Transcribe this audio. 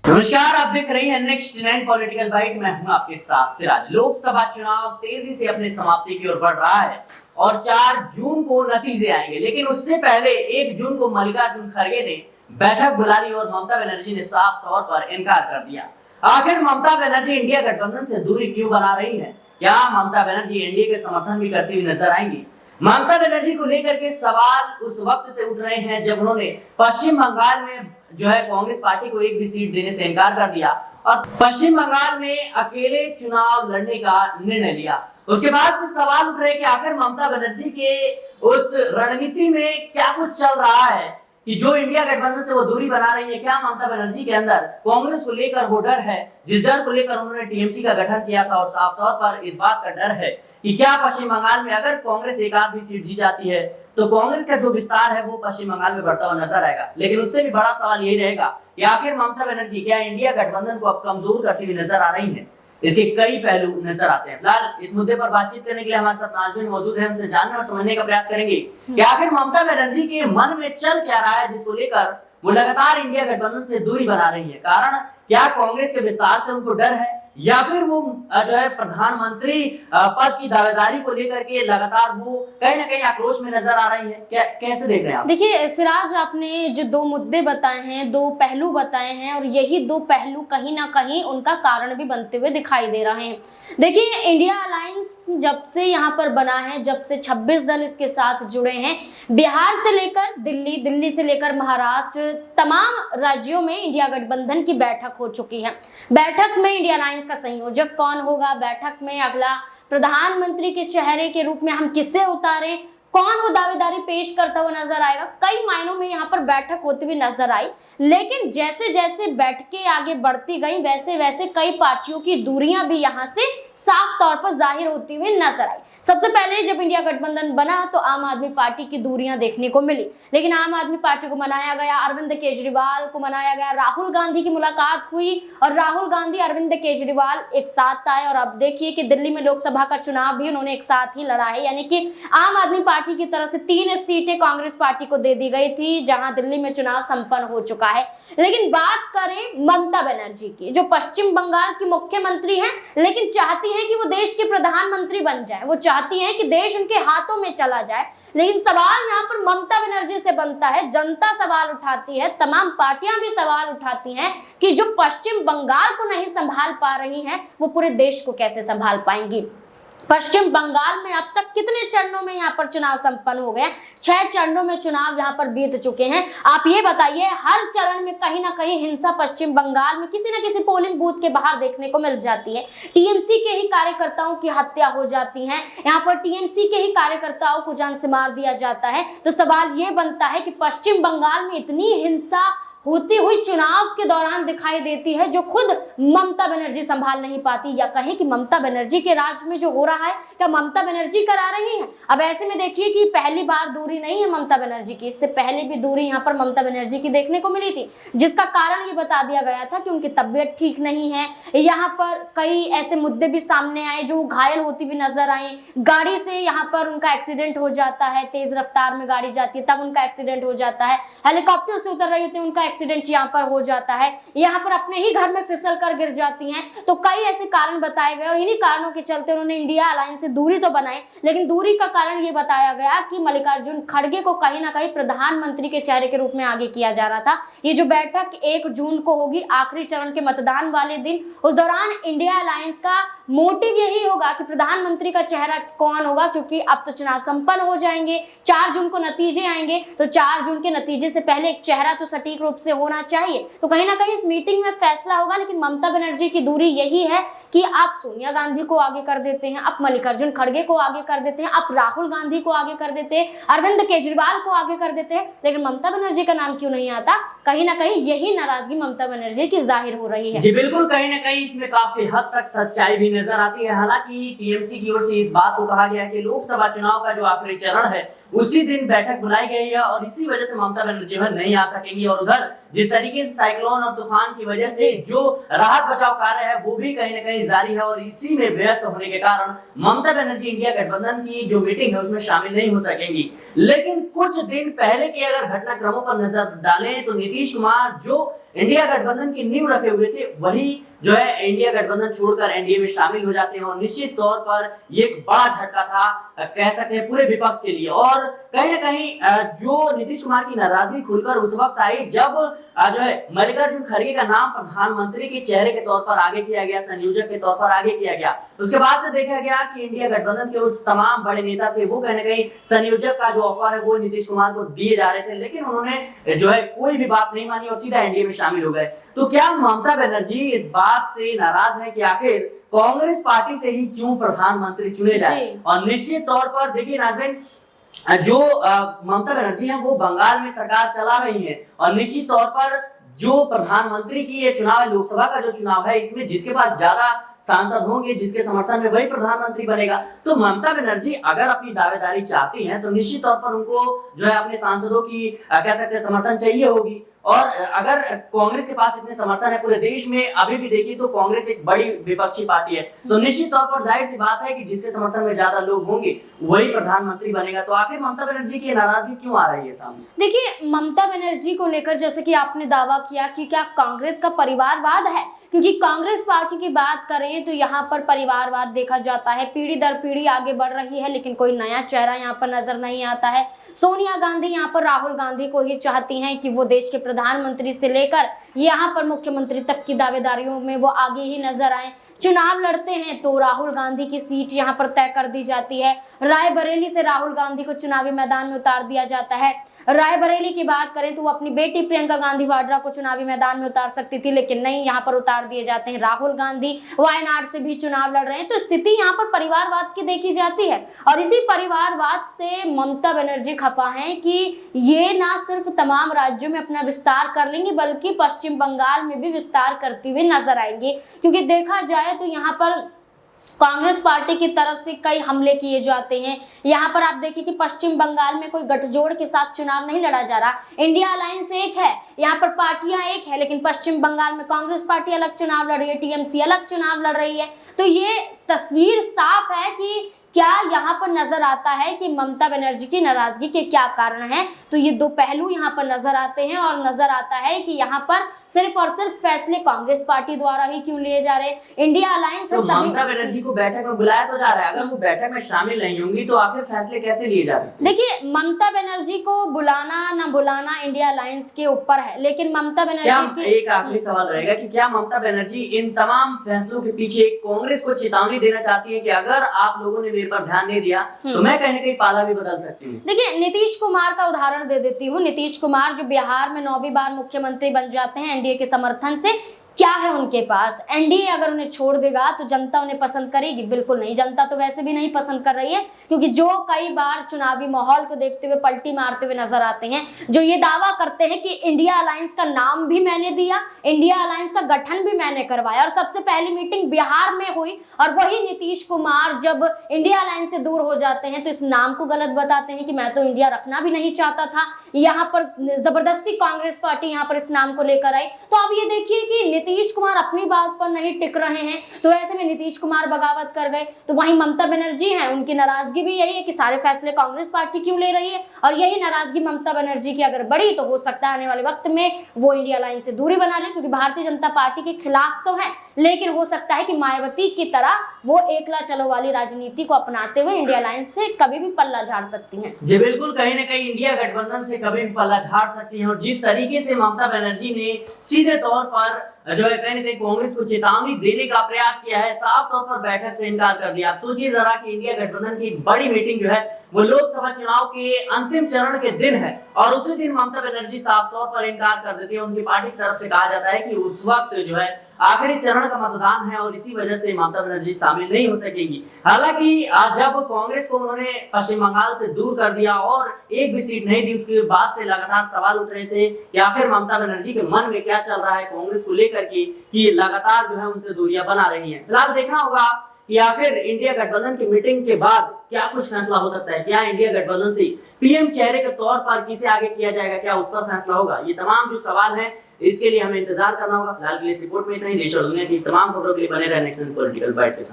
नमस्कार, आप देख रहे हैं नेक्स्ट 9 पॉलिटिकल बाइट। मैं हूं आपके साथ सिराज। लोकसभा चुनाव तेजी से अपनी समाप्ति की ओर बढ़ रहा है और 4 जून को नतीजे आएंगे, लेकिन उससे पहले 1 जून को मल्लिकार्जुन खड़गे ने बैठक बुला ली और ममता बनर्जी ने साफ तौर पर इनकार कर दिया। आखिर ममता बनर्जी इंडिया गठबंधन से दूरी क्यों बना रही है? क्या ममता बनर्जी एनडीए के समर्थन भी करती हुई नजर आएंगी? ममता बनर्जी को लेकर के सवाल उस वक्त से उठ रहे हैं जब उन्होंने पश्चिम बंगाल में कांग्रेस पार्टी को एक भी सीट देने से इनकार कर दिया और पश्चिम बंगाल में अकेले चुनाव लड़ने का निर्णय लिया। उसके बाद से सवाल उठ रहे कि आखिर ममता बनर्जी के उस रणनीति में क्या कुछ चल रहा है कि जो इंडिया गठबंधन से वो दूरी बना रही है। क्या ममता बनर्जी के अंदर कांग्रेस को लेकर वो डर है जिस डर को लेकर उन्होंने टीएमसी का गठन किया था, और साफ तौर पर इस बात का डर है कि क्या पश्चिम बंगाल में अगर कांग्रेस एक आध भी सीट जीत जाती है तो कांग्रेस का जो विस्तार है वो पश्चिम बंगाल में बढ़ता हुआ नजर आएगा। लेकिन उससे भी बड़ा सवाल यही रहेगा कि आखिर ममता बनर्जी क्या इंडिया गठबंधन को अब कमजोर करती हुई नजर आ रही है? इसके कई पहलू नजर आते हैं। फिलहाल इस मुद्दे पर बातचीत करने के लिए हमारे साथ नाज़रीन मौजूद है, उनसे जानने और समझने का प्रयास करेंगे कि आखिर ममता बनर्जी के मन में चल क्या रहा है जिसको लेकर वो लगातार इंडिया गठबंधन से दूरी बना रही है। कारण क्या कांग्रेस के विस्तार से उनको डर है या फिर वो प्रधानमंत्री पद की दावेदारी को लेकर के लगातार वो कहीं ना कहीं आक्रोश में नजर आ रही है? कैसे देख रहे हैं आप? देखिए सिराज, आपने जो 2 मुद्दे बताए हैं, 2 पहलू बताए हैं, और यही 2 पहलू कहीं ना कहीं उनका कारण भी बनते हुए दिखाई दे रहे हैं। देखिए, इंडिया अलायंस जब से यहाँ पर बना है, जब से 26 दल इसके साथ जुड़े हैं, बिहार से लेकर दिल्ली, दिल्ली से लेकर महाराष्ट्र, तमाम राज्यों में इंडिया गठबंधन की बैठक हो चुकी है। बैठक में इंडिया अलायंस का संयोजक कौन होगा, बैठक में अगला प्रधानमंत्री के चेहरे के रूप में हम किसे उतारें, कौन वो दावेदारी पेश करता हुआ नजर आएगा, कई मायनों में यहाँ पर बैठक होती हुई नजर आई। लेकिन जैसे जैसे बैठकें आगे बढ़ती गई वैसे वैसे कई पार्टियों की दूरियां भी यहाँ से साफ तौर पर जाहिर होती हुई नजर आई। सबसे पहले जब इंडिया गठबंधन बना तो आम आदमी पार्टी की दूरियां देखने को मिली, लेकिन आम आदमी पार्टी को मनाया गया, अरविंद केजरीवाल को मनाया गया, राहुल गांधी की मुलाकात हुई और राहुल गांधी, अरविंद केजरीवाल एक साथ आए। और अब देखिए कि दिल्ली में लोकसभा का चुनाव भी उन्होंने एक साथ ही लड़ा है, यानी कि आम आदमी पार्टी की तरफ से 3 सीटें कांग्रेस पार्टी को दे दी गई थी, जहां दिल्ली में चुनाव संपन्न हो चुका है। लेकिन बात करें ममता बनर्जी की, जो पश्चिम बंगाल की मुख्यमंत्री हैं, लेकिन चाहती हैं कि वो देश के प्रधानमंत्री बन जाए, वो चाहती हैं कि देश उनके हाथों में चला जाए। लेकिन सवाल यहाँ पर ममता बनर्जी से बनता है, जनता सवाल उठाती है, तमाम पार्टियां भी सवाल उठाती हैं कि जो पश्चिम बंगाल को नहीं संभाल पा रही हैं वो पूरे देश को कैसे संभाल पाएंगी। पश्चिम बंगाल में अब तक कितने चरणों में यहाँ पर चुनाव संपन्न हो गए? 6 चरणों में चुनाव यहाँ पर बीत चुके हैं। आप ये बताइए, हर चरण में कहीं ना कहीं हिंसा पश्चिम बंगाल में किसी न किसी पोलिंग बूथ के बाहर देखने को मिल जाती है। टीएमसी के ही कार्यकर्ताओं की हत्या हो जाती है, यहाँ पर टीएमसी के ही कार्यकर्ताओं को जान से मार दिया जाता है। तो सवाल ये बनता है कि पश्चिम बंगाल में इतनी हिंसा होती हुई चुनाव के दौरान दिखाई देती है जो खुद ममता बनर्जी संभाल नहीं पाती, या कहें कि ममता बनर्जी के राज में जो हो रहा है क्या ममता बनर्जी करा रही हैं? अब ऐसे में देखिए कि पहली बार दूरी नहीं है ममता बनर्जी की, इससे पहले भी दूरी यहाँ पर ममता बनर्जी की देखने को मिली थी, जिसका कारण ये बता दिया गया था कि उनकी तबीयत ठीक नहीं है। यहाँ पर कई ऐसे मुद्दे भी सामने आए जो घायल होती हुई नजर आई। गाड़ी से यहाँ पर उनका एक्सीडेंट हो जाता है, तेज रफ्तार में गाड़ी जाती है तब उनका एक्सीडेंट हो जाता है, हेलीकॉप्टर से उतर रही होती है उनका एक्सीडेंट यहाँ पर हो जाता है, यहाँ पर अपने ही घर में फिसल कर गिर जाती हैं। तो कई ऐसे कारण बताए गए और इन्हीं कारणों के चलते उन्होंने इंडिया अलायंस से दूरी तो बनाई, लेकिन दूरी का कारण ये बताया गया कि मल्लिकार्जुन खड़गे को कहीं ना कहीं प्रधानमंत्री के चेहरे के रूप में आगे किया जा रहा था। ये जो बैठक 1 जून को होगी, आखिरी चरण के मतदान वाले दिन, उस दौरान इंडिया अलायंस का मोटिव यही होगा कि प्रधानमंत्री का चेहरा कौन होगा, क्योंकि अब तो चुनाव संपन्न हो जाएंगे, 4 जून को नतीजे आएंगे, तो 4 जून के नतीजे से पहले एक चेहरा तो सटीक रूप से होना चाहिए। तो कहीं ना कहीं इस मीटिंग में फैसला होगा। लेकिन ममता बनर्जी की दूरी यही है कि आप सोनिया गांधी को आगे कर देते हैं, आप मल्लिकार्जुन खड़गे को आगे कर देते हैं, आप राहुल गांधी को आगे कर देते हैं, अरविंद केजरीवाल को आगे कर देते हैं, लेकिन ममता बनर्जी का नाम क्यों नहीं आता? कहीं ना कहीं यही नाराजगी ममता बनर्जी की जाहिर हो रही है। जी बिल्कुल, कहीं ना कहीं इसमें काफी हद तक सच्चाई भी नजर आती है। हालांकि टीएमसी की ओर से इस बात को कहा गया है कि लोकसभा चुनाव का जो आखिरी चरण है उसी दिन बैठक बुलाई गई है और इसी वजह से ममता बनर्जी नहीं आ सकेंगी। और उधर जिस तरीके से साइक्लोन और तूफान की वजह से जो राहत बचाव कार्य है वो भी कहीं ना कहीं जारी है और इसी में व्यस्त होने के कारण ममता बनर्जी इंडिया गठबंधन की जो मीटिंग है उसमें शामिल नहीं हो सकेंगी। लेकिन कुछ दिन पहले के अगर घटनाक्रमों पर नजर डालें तो नीतीश कुमार जो इंडिया गठबंधन की नींव रखे हुए थे वही जो है इंडिया गठबंधन छोड़कर एनडीए में शामिल हो जाते हैं और निश्चित तौर पर ये एक बड़ा झटका था कह सकते हैं पूरे विपक्ष के लिए। और कहीं ना कहीं जो नीतीश कुमार की नाराजगी खुलकर उस वक्त आई जब जो है मल्लिकार्जुन खड़गे का नाम प्रधानमंत्री के चेहरे के तौर पर आगे किया गया, संयोजक के तौर पर आगे किया गया। उसके बाद से देखा गया कि इंडिया गठबंधन के उस तमाम बड़े नेता थे वो कहीं ना कहीं संयोजक का जो ऑफर है वो नीतीश कुमार को दिए जा रहे थे, लेकिन उन्होंने जो है कोई भी बात नहीं मानी और सीधा एनडीए में शामिल हो गए। तो क्या ममता बनर्जी इस बात से नाराज है कि आखिर कांग्रेस पार्टी से ही क्यों प्रधानमंत्री चुने जाए? और निश्चित तौर पर देखिए नाज़रीन, जो ममता बनर्जी हैं वो बंगाल में सरकार चला रही हैं और निश्चित तौर पर जो प्रधानमंत्री की ये चुनाव है, लोकसभा का जो चुनाव है, इसमें जिसके पास ज्यादा सांसद होंगे, जिसके समर्थन में वही प्रधानमंत्री बनेगा। तो ममता बनर्जी अगर अपनी दावेदारी चाहती हैं तो निश्चित तौर पर उनको जो है अपने सांसदों की कह सकते हैं समर्थन चाहिए होगी। और अगर कांग्रेस के पास इतने समर्थन है पूरे देश में, अभी भी देखिए तो कांग्रेस एक बड़ी विपक्षी पार्टी है, तो निश्चित तौर पर जाहिर सी बात है कि जिसके समर्थन में ज्यादा लोग होंगे वही प्रधानमंत्री बनेगा। तो आखिर ममता बनर्जी की नाराजगी क्यों आ रही है सामने? देखिए, ममता बनर्जी को लेकर जैसे कि आपने दावा किया कि क्या कांग्रेस का परिवारवाद है, क्योंकि कांग्रेस पार्टी की बात करें तो यहाँ पर परिवारवाद देखा जाता है, पीढ़ी दर पीढ़ी आगे बढ़ रही है, लेकिन कोई नया चेहरा यहाँ पर नजर नहीं आता है। सोनिया गांधी यहाँ पर राहुल गांधी को ही चाहती हैं कि वो देश के प्रधानमंत्री से लेकर यहाँ पर मुख्यमंत्री तक की दावेदारियों में वो आगे ही नजर आए। चुनाव लड़ते हैं तो राहुल गांधी की सीट यहाँ पर तय कर दी जाती है। रायबरेली से राहुल गांधी को चुनावी मैदान में उतार दिया जाता है। रायबरेली की बात करें तो वो अपनी बेटी प्रियंका गांधी वाड्रा को चुनावी मैदान में उतार सकती थी, लेकिन नहीं, यहाँ पर उतार दिए जाते हैं राहुल गांधी। वायनाड से भी चुनाव लड़ रहे हैं। तो स्थिति यहाँ पर परिवारवाद की देखी जाती है और इसी परिवारवाद से ममता बनर्जी खफा हैं कि ये ना सिर्फ तमाम राज्यों में अपना विस्तार कर लेंगे बल्कि पश्चिम बंगाल में भी विस्तार करते हुए नजर आएंगे, क्योंकि देखा जाए तो यहाँ पर कांग्रेस पार्टी की तरफ से कई हमले किए जाते हैं। यहाँ पर आप देखिए कि पश्चिम बंगाल में कोई गठजोड़ के साथ चुनाव नहीं लड़ा जा रहा। इंडिया अलायंस एक है, यहाँ पर पार्टियां एक है, लेकिन पश्चिम बंगाल में कांग्रेस पार्टी अलग चुनाव लड़ रही है, टीएमसी अलग चुनाव लड़ रही है। तो ये तस्वीर साफ है कि क्या यहाँ पर नजर आता है कि ममता बनर्जी की नाराजगी के क्या कारण है। तो ये दो पहलू यहाँ पर नजर आते हैं और नजर आता है कि यहाँ पर सिर्फ और सिर्फ फैसले कांग्रेस पार्टी द्वारा ही क्यों लिए जा रहे हैं। इंडिया अलायंस तो ममता बनर्जी को बैठक में बुलाया तो जा रहा है, अगर वो बैठक में शामिल नहीं होंगी तो आखिर फैसले कैसे लिए जा सकते हैं? देखिए, ममता बनर्जी को बुलाना ना बुलाना इंडिया अलायंस के ऊपर है, लेकिन ममता बनर्जी की एक आखिरी सवाल रहेगा कि क्या ममता बनर्जी इन तमाम फैसलों के पीछे कांग्रेस को चेतावनी देना चाहती है कि अगर आप लोगों ने मेरे पर ध्यान नहीं दिया तो मैं कहीं ना कहीं पाला भी बदल सकती हूँ? देखिए, नीतीश कुमार का उदाहरण दे देती हूँ। नीतीश कुमार जो बिहार में 9वीं बार मुख्यमंत्री बन जाते हैं एनडीए के समर्थन से, क्या है उनके पास? एनडीए अगर उन्हें छोड़ देगा तो जनता उन्हें पसंद करेगी? बिल्कुल नहीं। जनता तो वैसे भी नहीं पसंद कर रही है, क्योंकि जो कई बार चुनावी माहौल को देखते हुए पलटी मारते हुए नजर आते हैं, जो ये दावा करते हैं कि इंडिया अलायंस का नाम भी मैंने दिया, इंडिया अलायंस का गठन भी मैंने करवाया और सबसे पहली मीटिंग बिहार में हुई, और वही नीतीश कुमार जब इंडिया अलायंस से दूर हो जाते हैं तो इस नाम को गलत बताते हैं कि मैं तो इंडिया रखना भी नहीं चाहता था। यहाँ पर जबरदस्ती कांग्रेस पार्टी यहाँ पर इस नाम को लेकर आई। तो अब ये देखिए कि नीतीश कुमार अपनी बात पर नहीं टिक रहे हैं, तो ऐसे में नीतीश कुमार बगावत कर गए। तो वहीं ममता बनर्जी हैं, उनकी नाराजगी भी यही है कि सारे फैसले कांग्रेस पार्टी क्यों ले रही है, और यही नाराजगी ममता बनर्जी की अगर बढ़ी तो हो सकता है आने वाले वक्त में वो इंडिया अलायंस से दूरी बना ले, क्योंकि भारतीय जनता पार्टी के खिलाफ तो है, लेकिन हो सकता है कि मायावती की तरह वो एकला चलो वाली राजनीति को अपनाते हुए इंडिया अलायंस से कभी भी पल्ला झाड़ सकती हैं। जी बिल्कुल, कहीं ना कहीं इंडिया गठबंधन से कभी भी पल्ला झाड़ सकती हैं। और जिस तरीके से ममता बनर्जी ने सीधे तौर पर जो है कहीं ना कहीं कांग्रेस को चेतावनी देने का प्रयास किया है, साफ तौर पर बैठक से इनकार कर दिया। आप सोचिए जरा कि इंडिया गठबंधन की बड़ी मीटिंग जो है वो लोकसभा चुनाव के अंतिम चरण के दिन है और उसी दिन ममता बनर्जी साफ तौर पर इनकार कर देती है। उनकी पार्टी की तरफ से कहा जाता है कि उस वक्त जो है आखिरी चरण का मतदान है और इसी वजह से ममता बनर्जी शामिल नहीं हो सकेंगी। हालांकि जब कांग्रेस को उन्होंने पश्चिम बंगाल से दूर कर दिया और एक भी सीट नहीं दी, उसके बाद से लगातार सवाल उठ रहे थे कि आखिर ममता बनर्जी के मन में क्या चल रहा है कांग्रेस को लेकर के कि लगातार जो है उनसे दूरियां बना रही हैं। फिलहाल देखना होगा कि आखिर इंडिया गठबंधन की मीटिंग के बाद क्या कुछ फैसला हो सकता है। क्या इंडिया गठबंधन से पीएम चेहरे के तौर पर किसे आगे किया जाएगा, क्या उस पर फैसला होगा? ये तमाम जो सवाल हैं इसके लिए हमें इंतजार करना होगा। फिलहाल के लिए इस रिपोर्ट में इतना ही। देश और दुनिया की तमाम खबरों के लिए बने रहे नेशनल पॉलिटिकल बाइट के साथ।